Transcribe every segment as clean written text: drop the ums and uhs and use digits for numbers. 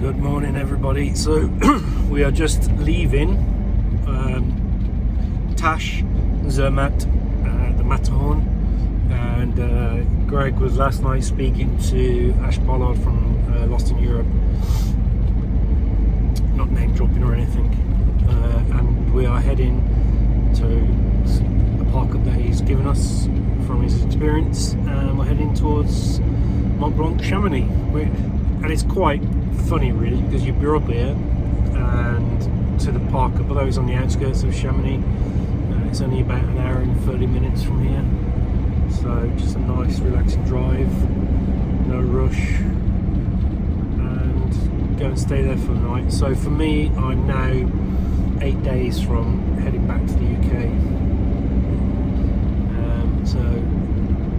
Good morning, everybody. So we are just leaving Tash, Zermatt, the Matterhorn, and Greg was last night speaking to Ash Pollard from Lost in Europe, not name dropping or anything, and we are heading to a park up that he's given us from his experience, and we're heading towards Mont Blanc, Chamonix, and it's quite funny really, because you're up here and to the park, although it's on the outskirts of Chamonix, it's only about an hour and 30 minutes from here, so just a nice relaxing drive, no rush, and go and stay there for the night. So for me, I'm now 8 days from heading back to the UK, so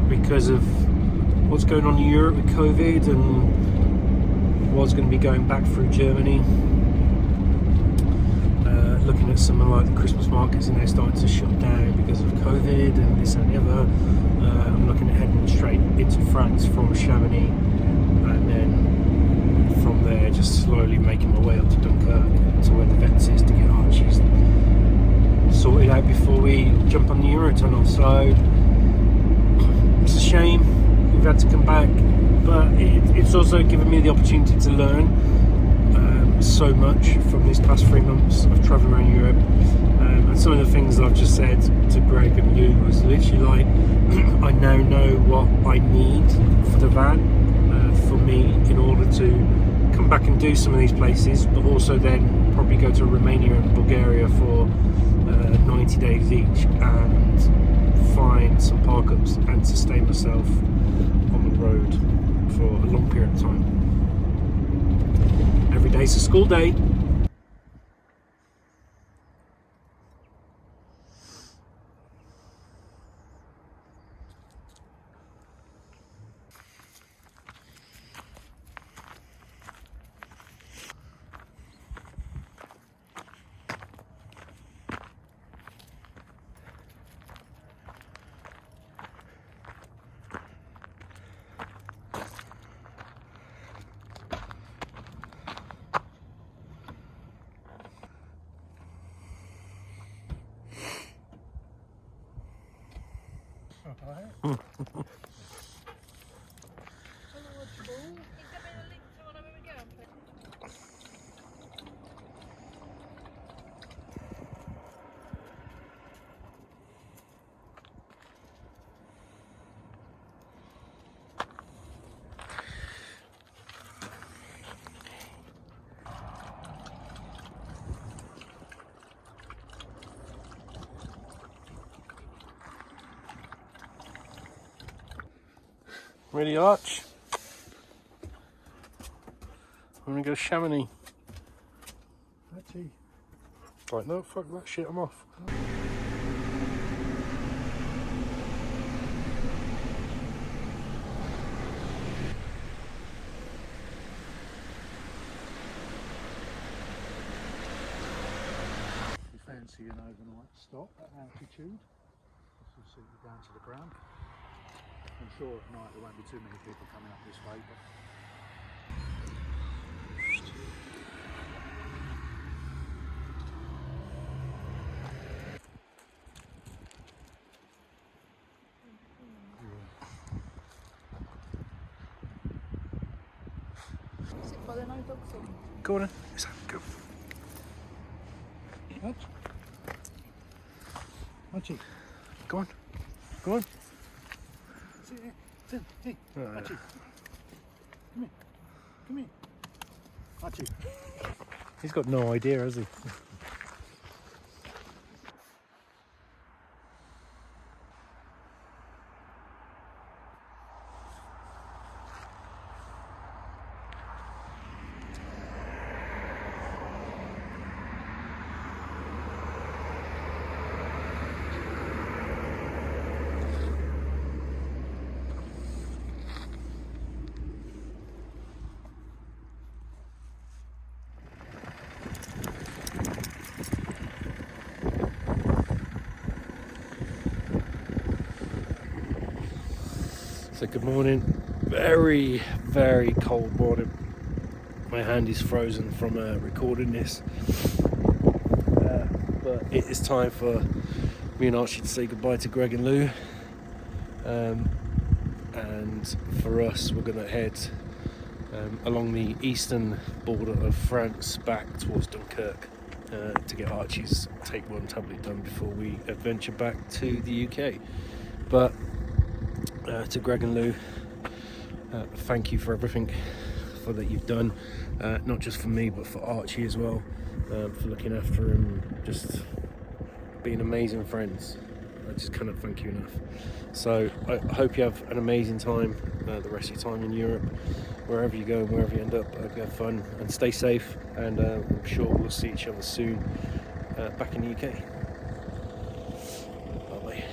because of what's going on in Europe with COVID, and was going to be going back through Germany, looking at something like the Christmas markets, and they're starting to shut down because of COVID and this and the other. I'm looking at heading straight into France from Chamonix, and then from there just slowly making my way up to Dunkirk, to where the vets is, to get Archie's sorted out before we jump on the Eurotunnel. So it's a shame we've had to come back, but it's also given me the opportunity to learn so much from these past 3 months of travelling around Europe, and some of the things that I've just said to Greg and you was literally like, I now know what I need for the van, for me, in order to come back and do some of these places, but also then probably go to Romania and Bulgaria for 90 days each, and find some park-ups and sustain myself on the road for a long period of time. Every day's a school day. Ready, Arch? I'm gonna go Chamonix. Archie. Right, no, fuck that shit, I'm off. You fancy an overnight stop at altitude? This will suit you down to the ground. I'm sure at night there won't be too many people coming up this way, but Go on then. Go. Archie. Go on. Go on. Sit here. Sit. Hey, Archie. Come here. Come here. Archie. He's got no idea, has he? So good morning. Very, very cold morning. my hand is frozen from recording this, but it is time for me and Archie to say goodbye to Greg and Lou, and for us we're going to head along the eastern border of France back towards Dunkirk to get Archie's Take One tablet done before we adventure back to the UK. But to Greg and Lou, thank you for everything that you've done, not just for me but for Archie as well, for looking after him, just being amazing friends. I just cannot thank you enough. So I hope you have an amazing time, the rest of your time in Europe, wherever you go and wherever you end up. I hope you have fun and stay safe, and I'm sure we'll see each other soon back in the UK. Bye bye.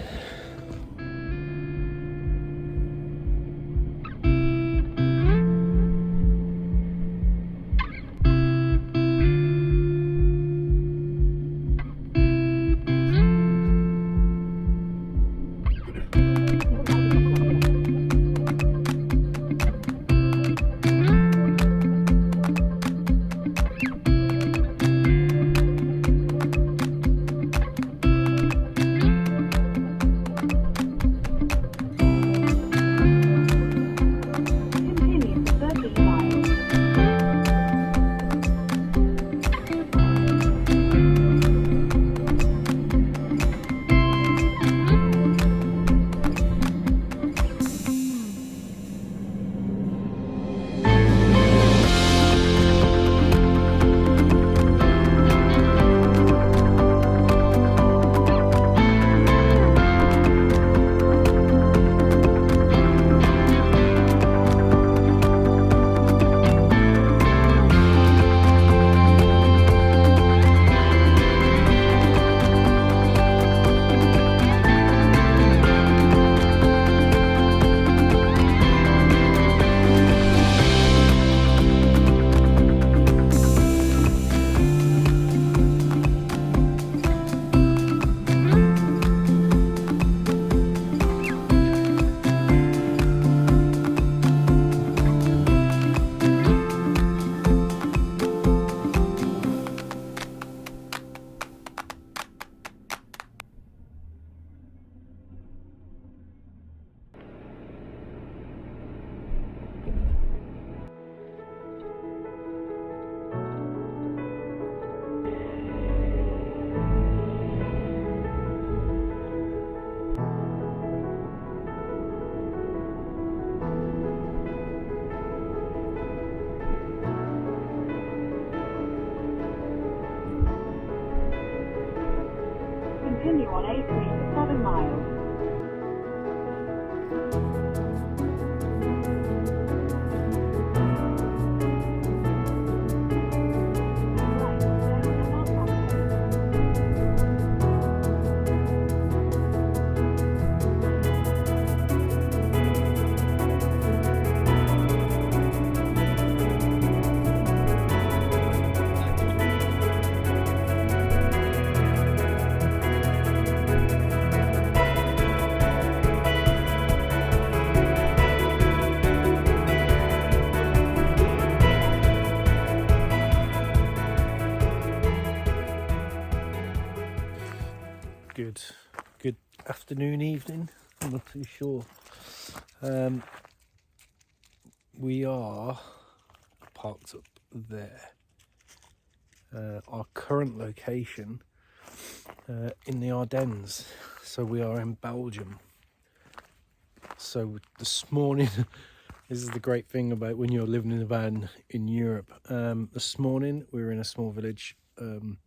Continue on A3 for 7 miles. Good afternoon, evening, I'm not too sure. We are parked up there. Our current location in the Ardennes, so we are in Belgium. So this morning, this is the great thing about when you're living in a van in Europe. This morning we were in a small village in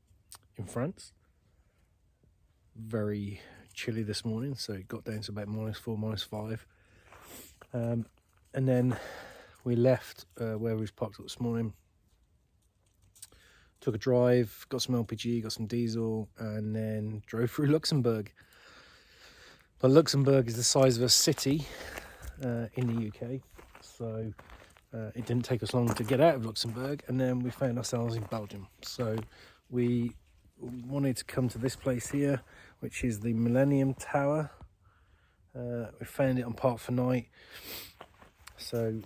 France. Very chilly this morning, so it got down to about -4, -5, and then we left where we was parked up this morning, took a drive, got some LPG, got some diesel, and then drove through Luxembourg. But Luxembourg is the size of a city in the UK, so it didn't take us long to get out of Luxembourg, and then we found ourselves in Belgium. So we wanted to come to this place here, which is the Millennium Tower. We found it on Park for Night, so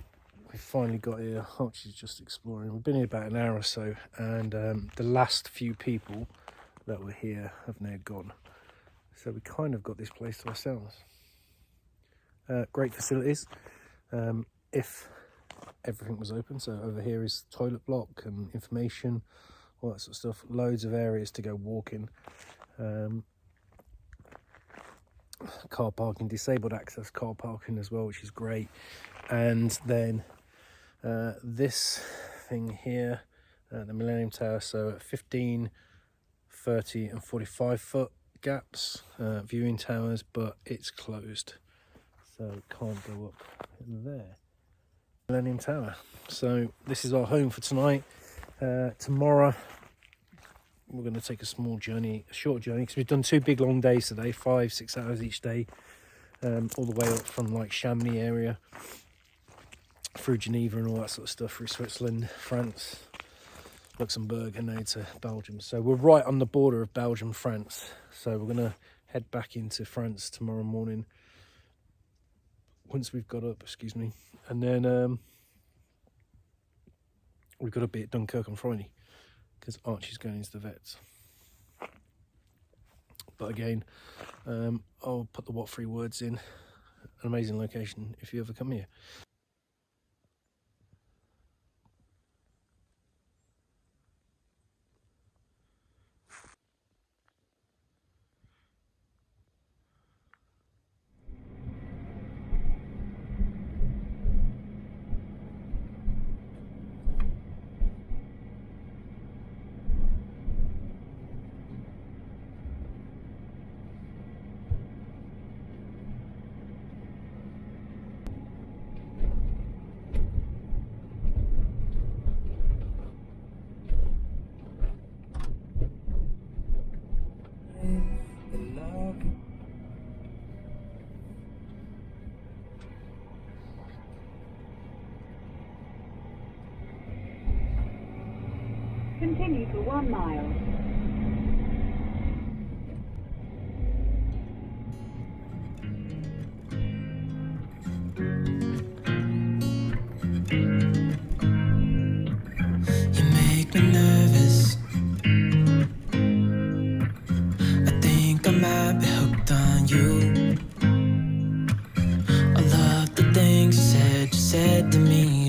we finally got here. Archie's just exploring. We've been here about an hour or so, and the last few people that were here have now gone. So we kind of got this place to ourselves. Great facilities. If everything was open. So over here is toilet block and information, all that sort of stuff. Loads of areas to go walking. Car parking, disabled access car parking as well, which is great. And then this thing here, the Millennium Tower, so at 15, 30 and 45 foot gaps, viewing towers, but it's closed, so it can't go up there. Millennium Tower. So this is our home for tonight. Tomorrow we're going to take a short journey, because we've done 2 big long days today, 5-6 hours each day, all the way up from like Chamonix area through Geneva and all that sort of stuff, through Switzerland, France, Luxembourg, and now to Belgium. So we're right on the border of Belgium, France. So we're going to head back into France tomorrow morning once we've got up, and then we've got to be at Dunkirk on Friday because Archie's going into the vets. But again, I'll put the what 3 words in. An amazing location if you ever come here. Continue for 1 mile. You make me nervous. I think I might be hooked on you. All of the things you said to me,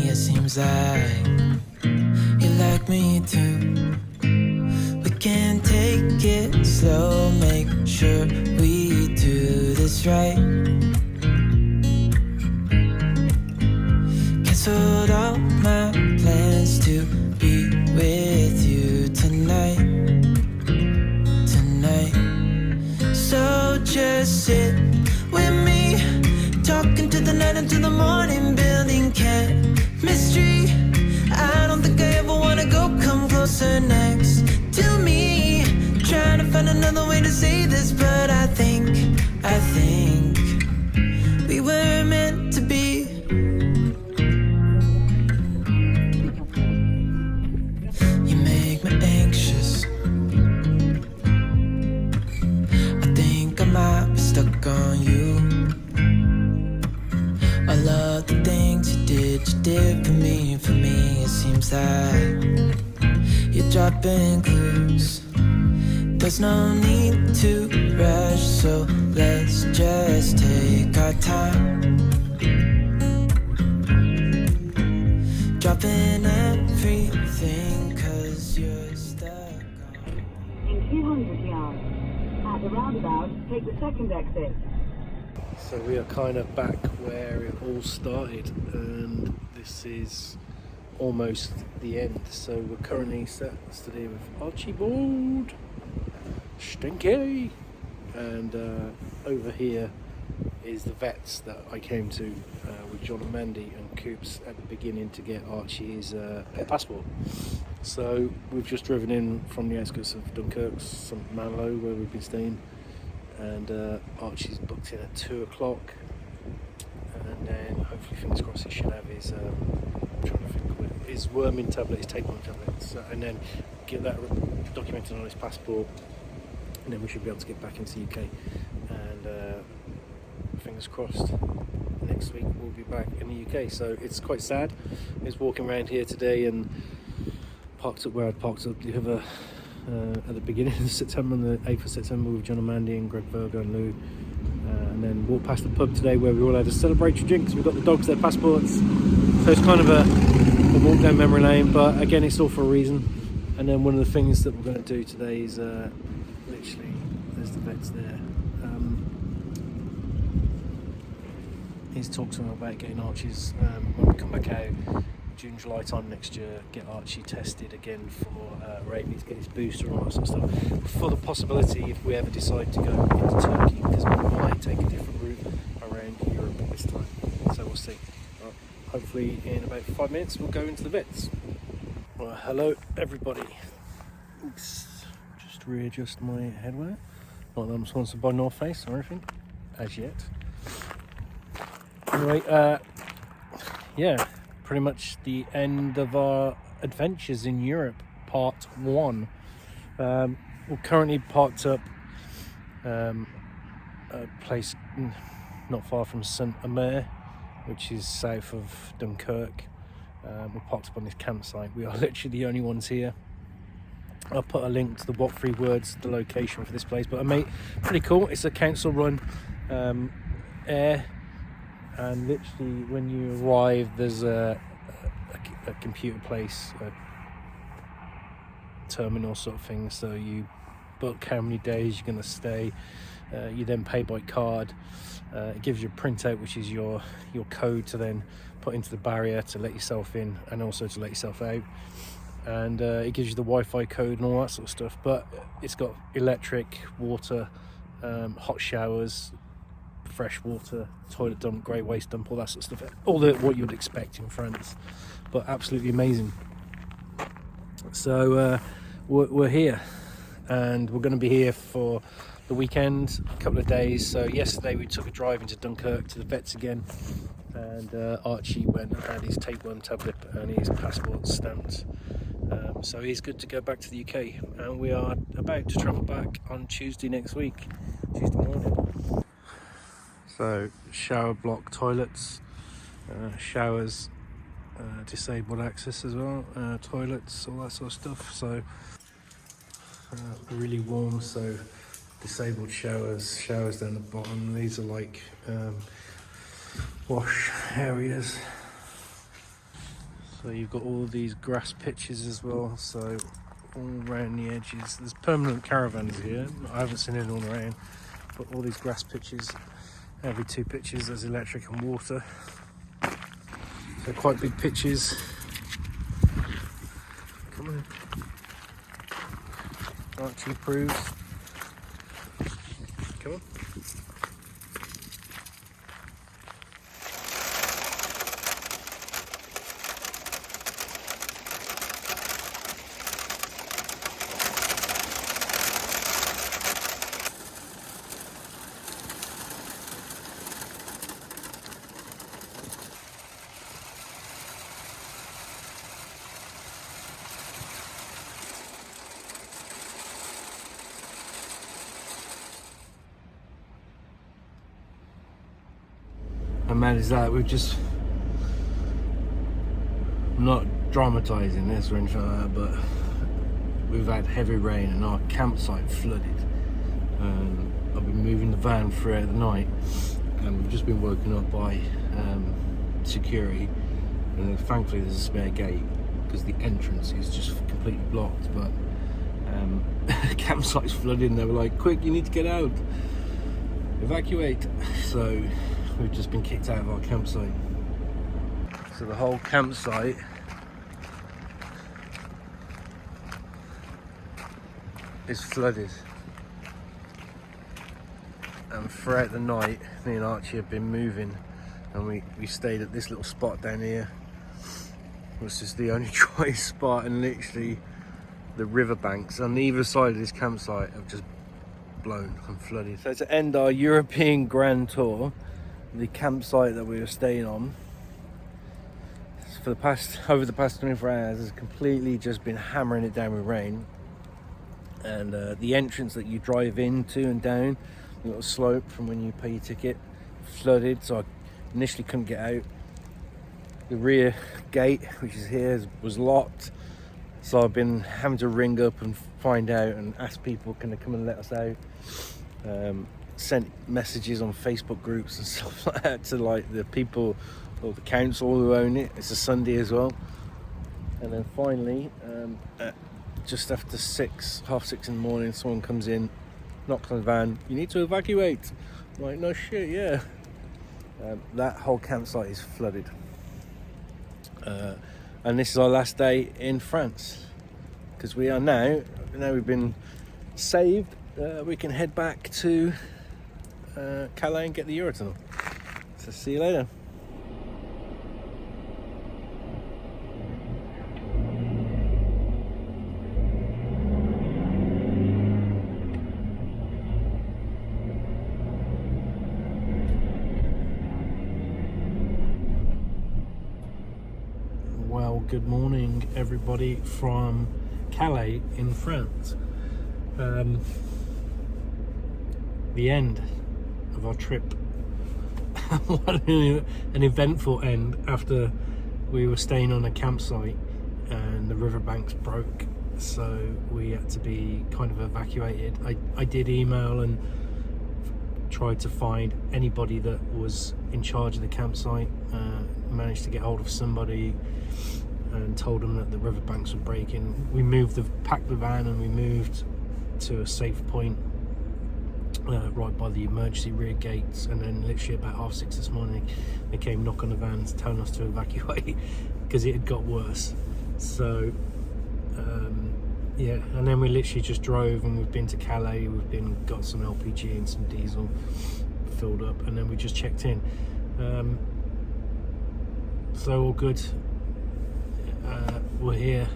it seems like you like me too. We can take it slow, make sure we do this right. Canceled all my plans to be with you tonight. So just sit with me, talking to the night until the morning, building chemistry. I don't think I ever wanna go come closer next to me. Trying to find another way to say this, but I think we were meant to be. You make me anxious. I think I might be stuck on you. I love the things you did for me, it seems like you're dropping clues. There's no need to rush, so let's just take our time. Dropping everything, 'cause you're stuck on. In 200 yards. At the roundabout, take the second exit. So we are kind of back where it all started, and this is almost the end. So we're currently sat today with Archie board, Stinky, and over here is the vets that I came to with John and Mandy and Coops at the beginning to get Archie's passport. So we've just driven in from the outskirts of Dunkirk, St Malo, where we've been staying, and Archie's booked in at 2 o'clock, and then hopefully, fingers crossed, he should have his his worming tablet, his tapeworm tablet, so, and then get that documented on his passport, and then we should be able to get back into the UK, and fingers crossed, next week we'll be back in the UK. So it's quite sad. I was walking around here today and parked up where I'd parked up the other at the beginning of September, on the 8th of September, with John and Mandy and Greg Virgo and Lou, and then walked past the pub today where we all had a celebratory drink because we got the dogs their passports. So it's kind of a walk down memory lane, but again, it's all for a reason. And then one of the things that we're going to do today is literally, there's the vets there, is talk to them about getting Archie's, when we come back out June, July time next year, get Archie tested again for rabies, get his booster and all that sort of stuff, for the possibility if we ever decide to go into Turkey, because we might take a different route around Europe this time. So we'll see. Hopefully in about 5 minutes we'll go into the vets. Well, hello everybody. Oops, just readjust my headwear. Not that I'm sponsored by North Face or anything, as yet. Anyway, yeah, pretty much the end of our adventures in Europe, part 1. We're currently parked up a place not far from Saint-Omer, which is south of Dunkirk. We're parked up on this campsite. We are literally the only ones here. I'll put a link to the what 3 words, the location for this place, but mate, pretty cool. It's a council run air, and literally when you arrive there's a computer place, a terminal sort of thing, so you book how many days you're going to stay. You then pay by card. It gives you a printout, which is your code to then put into the barrier to let yourself in and also to let yourself out, and it gives you the Wi-Fi code and all that sort of stuff. But it's got electric, water, hot showers, fresh water, toilet dump, grey waste dump, all that sort of stuff, all what you would expect in France, but absolutely amazing. So we're here, and we're going to be here for the weekend, a couple of days. So yesterday we took a drive into Dunkirk to the vets again, and Archie went and had his tapeworm tablet and his passport stamped, so he's good to go back to the UK, and we are about to travel back on Tuesday next week, Tuesday morning. So shower block toilets, showers, disabled access as well, toilets, all that sort of stuff. So really warm, so disabled showers down the bottom. These are like wash areas. So you've got all these grass pitches as well, so all around the edges. There's permanent caravans here. I haven't seen anyone around, but all these grass pitches, every 2 pitches there's electric and water. So quite big pitches. Come on. Archie approves. Come on. And mad is that, we've just, I'm not dramatising this or anything like that, but we've had heavy rain and our campsite flooded, and I've been moving the van throughout the night, and we've just been woken up by security, and thankfully there's a spare gate because the entrance is just completely blocked, but the campsite's flooded, and they were like, quick, you need to get out, evacuate. So we've just been kicked out of our campsite. So the whole campsite is flooded, and throughout the night me and Archie have been moving, and we stayed at this little spot down here, which is the only dry spot, and literally the riverbanks on either side of this campsite have just blown and flooded. So to end our European grand tour, the campsite that we were staying on for over the past 24 hours has completely just been hammering it down with rain, and the entrance that you drive into and down the little slope from when you pay your ticket flooded, so I Initially couldn't get out. The rear gate, which is here, was locked. So I've been having to ring up and find out and ask people, can they come and let us out? Sent messages on Facebook groups and stuff like that to like the people or the council who own it. It's a Sunday as well. And then finally, just after 6:30 in the morning, someone comes in, knocks on the van, you need to evacuate. I'm like, no shit, yeah. That whole campsite is flooded. And this is our last day in France, because we are now we've been saved, we can head back to Calais and get the Eurotunnel. So see you later. Well, good morning everybody from Calais in France. The end of our trip. What an eventful end, after we were staying on a campsite and the riverbanks broke, so we had to be kind of evacuated. I did email and tried to find anybody that was in charge of the campsite, managed to get hold of somebody and told them that the riverbanks were breaking. We packed the van and we moved to a safe point right by the emergency rear gates, and then literally about 6:30 this morning they came knock on the vans telling us to evacuate because it had got worse. So yeah, and then we literally just drove, and we've been to Calais, got some LPG and some diesel filled up, and then we just checked in. So all good. We're here.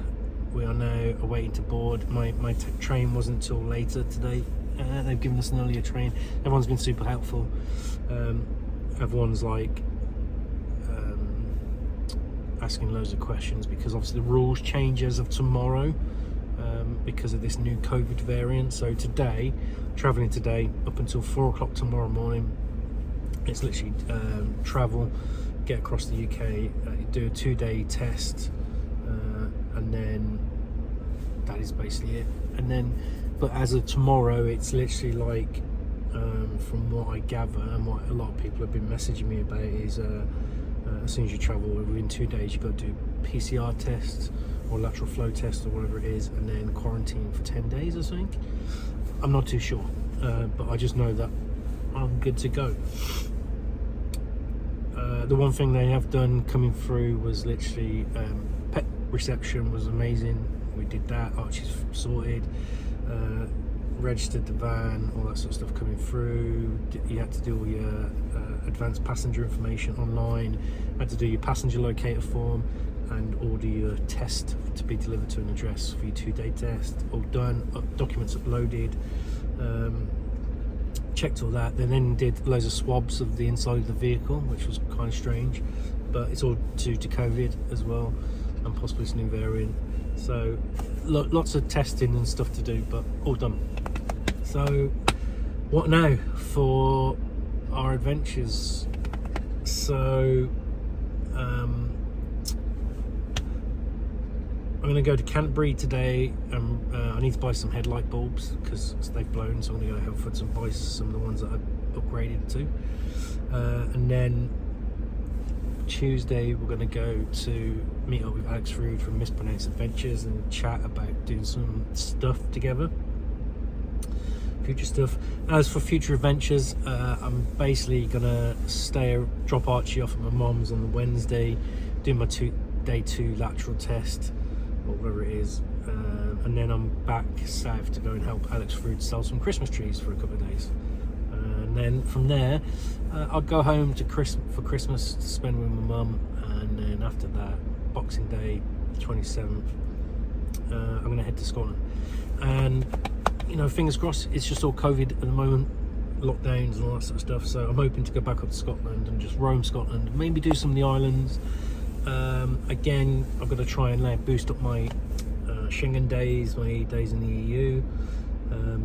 We are now awaiting to board. My train wasn't till later today. They've given us an earlier train. Everyone's been super helpful. Everyone's like asking loads of questions, because obviously the rules change as of tomorrow because of this new COVID variant. So today, travelling today up until 4 o'clock tomorrow morning, it's literally travel, get across the UK, do a 2-day test, and then that is basically it. And then, but as of tomorrow, it's literally like, from what I gather and what a lot of people have been messaging me about, is as soon as you travel, within 2 days, you've got to do PCR tests or lateral flow test or whatever it is, and then quarantine for 10 days, I think. I'm not too sure, but I just know that I'm good to go. The one thing they have done coming through was literally pet reception was amazing. We did that. Archie's sorted, registered the van, all that sort of stuff coming through. You had to do all your advanced passenger information online, had to do your passenger locator form and order your test to be delivered to an address for your 2-day test. All done, documents uploaded, checked all that. They then did loads of swabs of the inside of the vehicle, which was kind of strange, but it's all due to COVID as well, and possibly this new variant. So lots of testing and stuff to do, but all done. So what now for our adventures? So I'm going to go to Canterbury today. I need to buy some headlight bulbs because they've blown, so I'm going to go to Helford and buy some of the ones that I've upgraded to. And then Tuesday we're going to go to meet up with Alex Frood from Mispronounced Adventures and chat about doing some stuff together, future stuff. As for future adventures, I'm basically going to drop Archie off at my mum's on the Wednesday, do my day 2 lateral test or whatever it is, and then I'm back south to go and help Alex Frood sell some Christmas trees for a couple of days. And then from there, I'll go home for Christmas to spend with my mum, and then after that, Boxing Day, 27th, I'm going to head to Scotland. And you know, fingers crossed, it's just all COVID at the moment, lockdowns and all that sort of stuff. So I'm hoping to go back up to Scotland and just roam Scotland, maybe do some of the islands. Again, I've got to try and like boost up my Schengen days, my days in the EU,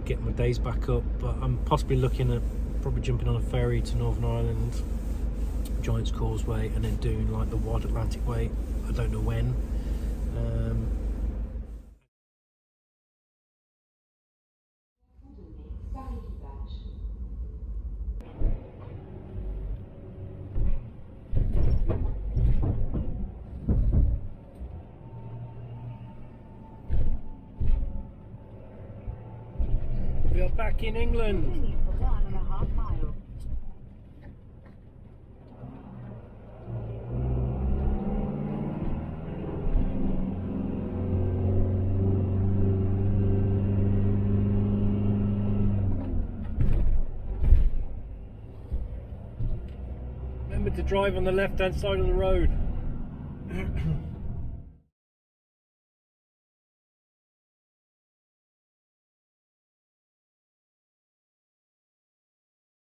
get my days back up. But I'm possibly looking at probably jumping on a ferry to Northern Ireland Giant's Causeway and then doing like the Wide Atlantic Way. I don't know when. We are back in England. Continue for 1.5 miles. Remember to drive on the left-hand side of the road.